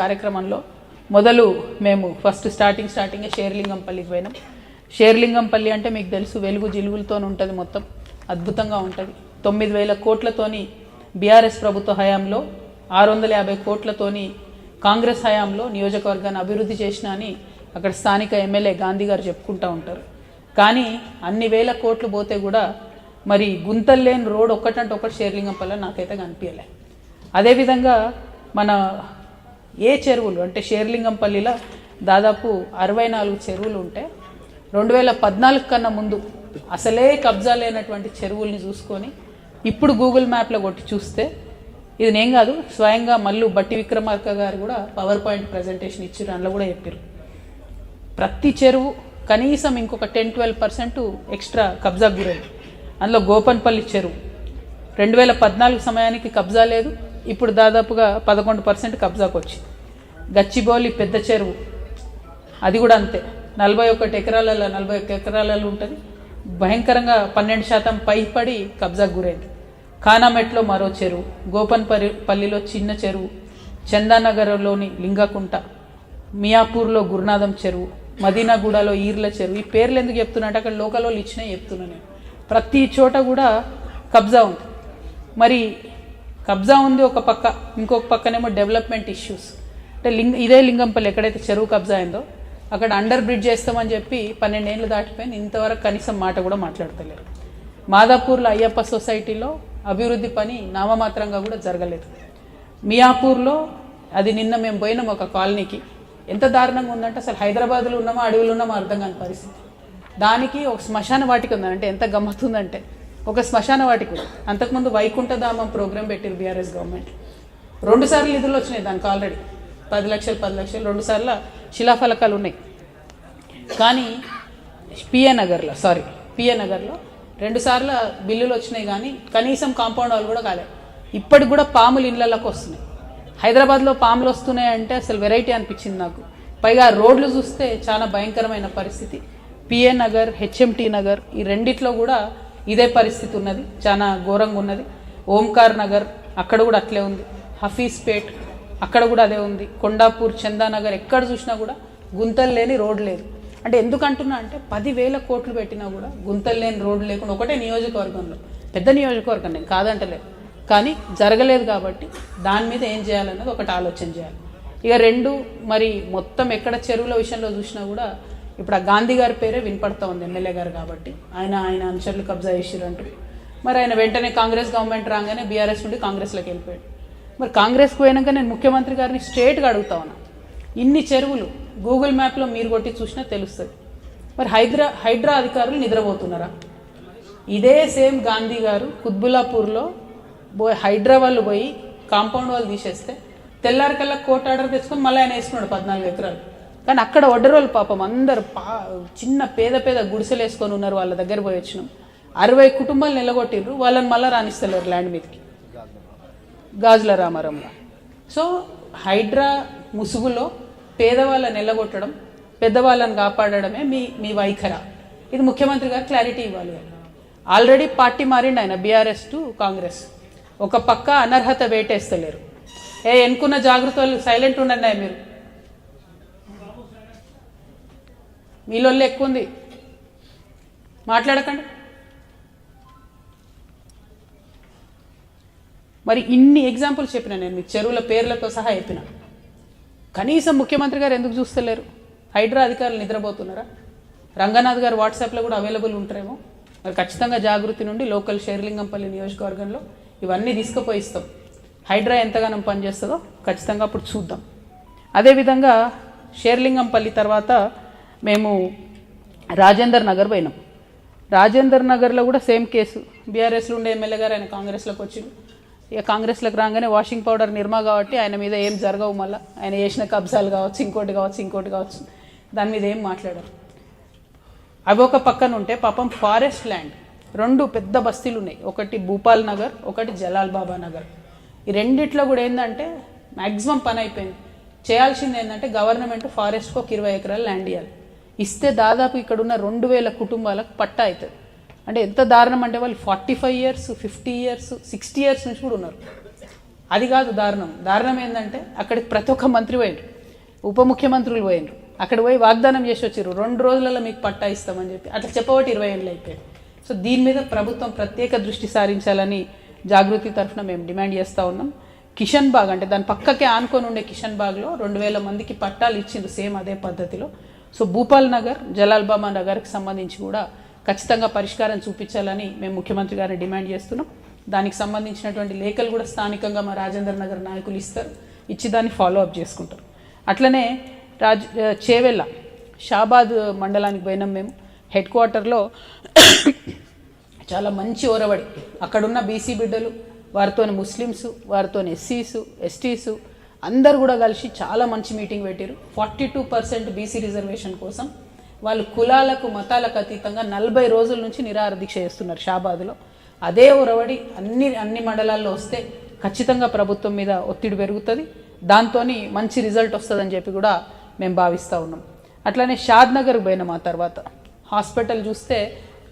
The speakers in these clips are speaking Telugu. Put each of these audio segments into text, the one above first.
కార్యక్రమంలో మొదలు మేము ఫస్ట్ స్టార్టింగ్ షేర్లింగంపల్లికి పోయినాం. షేర్లింగంపల్లి అంటే మీకు తెలుసు, వెలుగు జిలుగులతో ఉంటుంది, మొత్తం అద్భుతంగా ఉంటుంది. 9,000 కోట్లతోని బీఆర్ఎస్ ప్రభుత్వ హయాంలో 650 కోట్లతోని కాంగ్రెస్ హయాంలో నియోజకవర్గాన్ని అభివృద్ధి చేసినా అని అక్కడ స్థానిక ఎమ్మెల్యే గాంధీ గారు చెప్పుకుంటూ ఉంటారు. కానీ అన్ని వేల కోట్లు పోతే కూడా మరి గుంతలు లేని రోడ్ ఒక్కటంటే ఒకటి షేర్లింగంపల్లి నాకైతే కనిపించలే. అదేవిధంగా మన ఏ చెరువులు అంటే షేర్లింగంపల్లిలో దాదాపు 64 చెరువులు ఉంటే 2014 కన్నా ముందు అసలే కబ్జా లేనటువంటి చెరువుల్ని చూసుకొని ఇప్పుడు గూగుల్ మ్యాప్లో కొట్టి చూస్తే, ఇది నేను కాదు, స్వయంగా మల్లు బట్టి విక్రమార్క గారు కూడా పవర్ పాయింట్ ప్రజెంటేషన్ ఇచ్చారు, అందులో కూడా చెప్పారు ప్రతి చెరువు కనీసం ఇంకొక 10-12% ఎక్స్ట్రా కబ్జా గురైంది. అందులో గోపన్పల్లి చెరువు 2014 సమయానికి కబ్జా లేదు, ఇప్పుడు దాదాపుగా 11% కబ్జాకు వచ్చింది. గచ్చిబౌలి పెద్ద చెరువు అది కూడా అంతే, 41 ఎకరాలలో ఉంటుంది, భయంకరంగా 12% పైపడి కబ్జాకు గురైంది. ఖానామెట్లో మరో చెరువు, గోపన్పల్లిలో చిన్న చెరువు, చందానగర్లోని లింగకుంట, మియాపూర్లో గురునాథం చెరువు, మదీనాగూడలో ఈర్ల చెరువు. ఈ పేర్లు ఎందుకు చెప్తున్నా అంటే అక్కడ లోకల్ వాళ్ళు ఇచ్చినాయి చెప్తున్నా నేను. ప్రతి చోట కూడా కబ్జా ఉంది. మరి కబ్జా ఉంది ఒక పక్క, ఇంకొక పక్కనేమో డెవలప్మెంట్ ఇష్యూస్. అంటే ఇదే లింగంపల్లి ఎక్కడైతే చెరువు కబ్జా అయిందో అక్కడ అండర్ బ్రిడ్జ్ చేస్తామని చెప్పి 12 ఏళ్ళు దాటిపోయింది, ఇంతవరకు కనీసం మాట కూడా మాట్లాడతలేరు. మాదాపూర్లో అయ్యప్ప సొసైటీలో అభివృద్ధి పని నామమాత్రంగా కూడా జరగలేదు. మియాపూర్లో అది నిన్న మేము పోయినాం ఒక కాలనీకి, ఎంత దారుణంగా ఉందంటే అసలు హైదరాబాద్లో ఉన్నామో అడవులు ఉన్నామో అర్థం కాని పరిస్థితి. దానికి ఒక శ్మశాన వాటిక ఉందంటే అంటే ఎంత గమ్మత్తుందంటే ఒక శ్మశాన వాటిక ఉంది. అంతకుముందు వైకుంఠధామం ప్రోగ్రాం పెట్టారు బీఆర్ఎస్ గవర్నమెంట్, 2 సార్లు నిధులు వచ్చినాయి దానికి, ఆల్రెడీ 10 లక్షలు 2 సార్లు శిలాఫలకాలు ఉన్నాయి. కానీ పిఏ నగర్లో 2 సార్లు బిల్లులు వచ్చినాయి, కానీ కనీసం కాంపౌండ్ వాళ్ళు కూడా కాలేదు. ఇప్పటికి కూడా పాములు ఇళ్లలోకి వస్తున్నాయి. హైదరాబాద్లో పాములు వస్తున్నాయి అంటే అసలు వెరైటీ అనిపించింది నాకు. పైగా రోడ్లు చూస్తే చాలా భయంకరమైన పరిస్థితి. పిఏ నగర్, హెచ్ఎంటీ నగర్ ఈ రెండిట్లో కూడా ఇదే పరిస్థితి ఉన్నది, చాలా ఘోరంగా ఉన్నది. ఓంకార్ నగర్ అక్కడ కూడా అట్లే ఉంది, హఫీజ్పేట్ అక్కడ కూడా అదే ఉంది, కొండాపూర్, చందానగర్ ఎక్కడ చూసినా కూడా గుంతలు లేని రోడ్ లేదు. అంటే ఎందుకు అంటున్నా అంటే 10,000 కోట్లు పెట్టినా కూడా గుంతలు లేని రోడ్డు లేకుండా ఒకటే నియోజకవర్గంలో, పెద్ద నియోజకవర్గం నేను కాదంటలేదు, కానీ జరగలేదు. కాబట్టి దాని మీద ఏం చేయాలన్నది ఒకటి ఆలోచన చేయాలి. ఇక 2 మరి మొత్తం ఎక్కడ చెరువుల విషయంలో చూసినా కూడా ఇప్పుడు ఆ గాంధీ గారి పేరే వినపడతా ఉంది, ఎమ్మెల్యే గారు కాబట్టి. ఆయన అనుచరులు కబ్జా చేసిరంటూ మరి ఆయన వెంటనే కాంగ్రెస్ గవర్నమెంట్ రాగానే బీఆర్ఎస్ నుండి కాంగ్రెస్లోకి వెళ్ళిపోయాడు. మరి కాంగ్రెస్కి పోయాక నేను ముఖ్యమంత్రి గారిని స్ట్రేట్గా అడుగుతా ఉన్నా, ఇన్ని చెరువులు గూగుల్ మ్యాప్లో మీరు కొట్టి చూసినా తెలుస్తుంది, మరి హైడ్రా అధికారులు నిద్రపోతున్నారా? ఇదే సేమ్ గాంధీ గారు కుత్బుల్లాపూర్లో హైడ్రా వాళ్ళు పోయి కాంపౌండ్ వాళ్ళు తీసేస్తే తెల్లారికల్లా కోర్టు ఆర్డర్ తెచ్చుకొని మళ్ళీ ఆయన వేసుకున్నాడు 14 ఎకరాలు. కానీ అక్కడ వడ్డరోళ్ళు పాపం అందరు చిన్న పేద గుడిసెలు వేసుకొని ఉన్నారు, వాళ్ళ దగ్గర పోయి వచ్చినాం. 60 కుటుంబాలు నిలగొట్టిర్రు, వాళ్ళని మళ్ళీ రాణిస్తలేరు ల్యాండ్ మీదకి, గాజుల రామారంలో. సో హైడ్రా ముసుగులో పేదవాళ్ళని నిలగొట్టడం, పెద్దవాళ్ళని కాపాడడమే మీ వైఖర. ఇది ముఖ్యమంత్రి గారు క్లారిటీ ఇవ్వాలి. ఆల్రెడీ పార్టీ మారిండి ఆయన, బీఆర్ఎస్ టు కాంగ్రెస్. ఒక పక్క అనర్హత వేటేస్తలేరు, ఎన్నుకున్న జాగ్రత్తలు సైలెంట్ ఉండండి. మీరు మీలోళ్ళు ఎక్కువ ఉంది, మాట్లాడకండి. మరి ఇన్ని ఎగ్జాంపుల్స్ చెప్పిన నేను, మీకు చెరువుల పేర్లతో సహా చెప్పిన. కనీసం ముఖ్యమంత్రి గారు ఎందుకు చూస్తలేరు? హైడ్రా అధికారులు నిద్రపోతున్నారా? రంగనాథ్ గారు వాట్సాప్లో కూడా అవైలబుల్ ఉంటారేమో. మరి ఖచ్చితంగా జాగృతి నుండి లోకల్ షేర్లింగంపల్లి నియోజకవర్గంలో ఇవన్నీ తీసుకుపోయిస్తాం. హైడ్రా ఎంతగానో పనిచేస్తుందో ఖచ్చితంగా అప్పుడు చూద్దాం. అదేవిధంగా షేర్లింగంపల్లి తర్వాత మేము రాజేందర్ నగర్ పోయినాం. రాజేందర్ నగర్లో కూడా సేమ్ కేసు, బీఆర్ఎస్లో ఉండే ఎమ్మెల్యే గారు ఆయన కాంగ్రెస్లోకి వచ్చిండు. ఇక కాంగ్రెస్లోకి రాగానే వాషింగ్ పౌడర్ నిర్మా కాబట్టి ఆయన మీద ఏం జరగవు, మళ్ళీ ఆయన చేసిన కబ్జాలు కావచ్చు, ఇంకోటి కావచ్చు, దాని మీద ఏం మాట్లాడారు. అవి ఒక పక్కన ఉంటే పాపం ఫారెస్ట్ ల్యాండ్ 2 పెద్ద బస్తీలు ఉన్నాయి, ఒకటి భూపాల్ నగర్, ఒకటి జలాల్ బాబా నగర్. ఈ రెండిట్లో కూడా ఏంటంటే మ్యాక్సిమం పని అయిపోయింది. చేయాల్సింది ఏంటంటే గవర్నమెంట్ ఫారెస్ట్కి ఒక 20 ఎకరాలు ల్యాండ్ ఇవ్వాలి. ఇస్తే దాదాపు ఇక్కడ ఉన్న 2,000 కుటుంబాలకు పట్టా అవుతుంది. అంటే ఎంత దారుణం అంటే వాళ్ళు 45 years, 50 years, 60 years నుంచి కూడా ఉన్నారు. అది కాదు దారుణం. దారుణం ఏంటంటే అక్కడికి ప్రతి ఒక్క మంత్రి పోయినరు, ఉప ముఖ్యమంత్రులు పోయినరు, అక్కడ పోయి వాగ్దానం చేసి వచ్చారు 2 రోజులలో మీకు పట్టా ఇస్తామని చెప్పి. అట్లా చెప్పబట్టి 20 ఏళ్ళు అయిపోయాయి. సో దీని మీద ప్రభుత్వం ప్రత్యేక దృష్టి సారించాలని జాగృతి తరఫున మేము డిమాండ్ చేస్తూ ఉన్నాం. కిషన్ బాగ్ అంటే దాని పక్కకే ఆనుకొని ఉండే కిషన్ బాగ్లో 2000 మందికి పట్టాలు ఇచ్చిండ్రు సేమ్ అదే పద్ధతిలో. సో భూపాల్ నగర్, జలాల్బామా నగర్కి సంబంధించి కూడా ఖచ్చితంగా పరిష్కారం చూపించాలని మేము ముఖ్యమంత్రి గారిని డిమాండ్ చేస్తున్నాం. దానికి సంబంధించినటువంటి లేఖలు కూడా స్థానికంగా మా రాజేంద్ర నగర్ నాయకులు ఇస్తారు, ఇచ్చి దాన్ని ఫాలో అప్ చేసుకుంటారు. అట్లనే చేవెళ్ళ షాబాద్ మండలానికి పోయినాం మేము. హెడ్ క్వార్టర్లో చాలా మంచి ఓరవడి, అక్కడున్న బీసీ బిడ్డలు, వారితో ముస్లిమ్స్, వారితో ఎస్సీస్, ఎస్టీస్ అందరు కూడా కలిసి చాలా మంచి మీటింగ్ పెట్టారు. 42% బీసీ రిజర్వేషన్ కోసం వాళ్ళు కులాలకు మతాలకు అతీతంగా 40 రోజుల నుంచి నిరాహార దీక్ష చేస్తున్నారు షాబాద్లో. అదే ఉరవడి అన్ని మండలాల్లో వస్తే ఖచ్చితంగా ప్రభుత్వం మీద ఒత్తిడి పెరుగుతుంది, దాంతో మంచి రిజల్ట్ వస్తుందని చెప్పి కూడా మేము భావిస్తూ ఉన్నాం. అట్లనే షాద్ నగర్కి పోయినాం. ఆ తర్వాత హాస్పిటల్ చూస్తే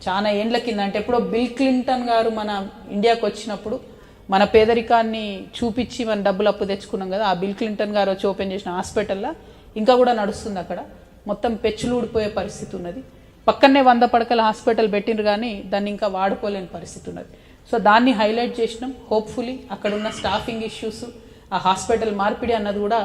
చాలా ఏండ్ల కింద, అంటే ఎప్పుడో బిల్ క్లింటన్ గారు మన ఇండియాకి వచ్చినప్పుడు మన పేదరికాన్ని చూపించి మన డబ్బులు అప్పు తెచ్చుకున్నాం కదా, ఆ బిల్ క్లింటన్ గారు వచ్చి ఓపెన్ చేసిన హాస్పిటల్లో ఇంకా కూడా నడుస్తుంది. అక్కడ మొత్తం పెచ్చులు ఊడిపోయే పరిస్థితి ఉన్నది. పక్కనే 100 పడకల హాస్పిటల్ పెట్టిండ్రు కానీ దాన్ని ఇంకా వాడుకోలేని పరిస్థితి ఉన్నది. సో దాన్ని హైలైట్ చేసినాం. హోప్ఫుల్లీ అక్కడ ఉన్న స్టాఫింగ్ ఇష్యూస్, ఆ హాస్పిటల్ మార్పిడి అన్నది కూడా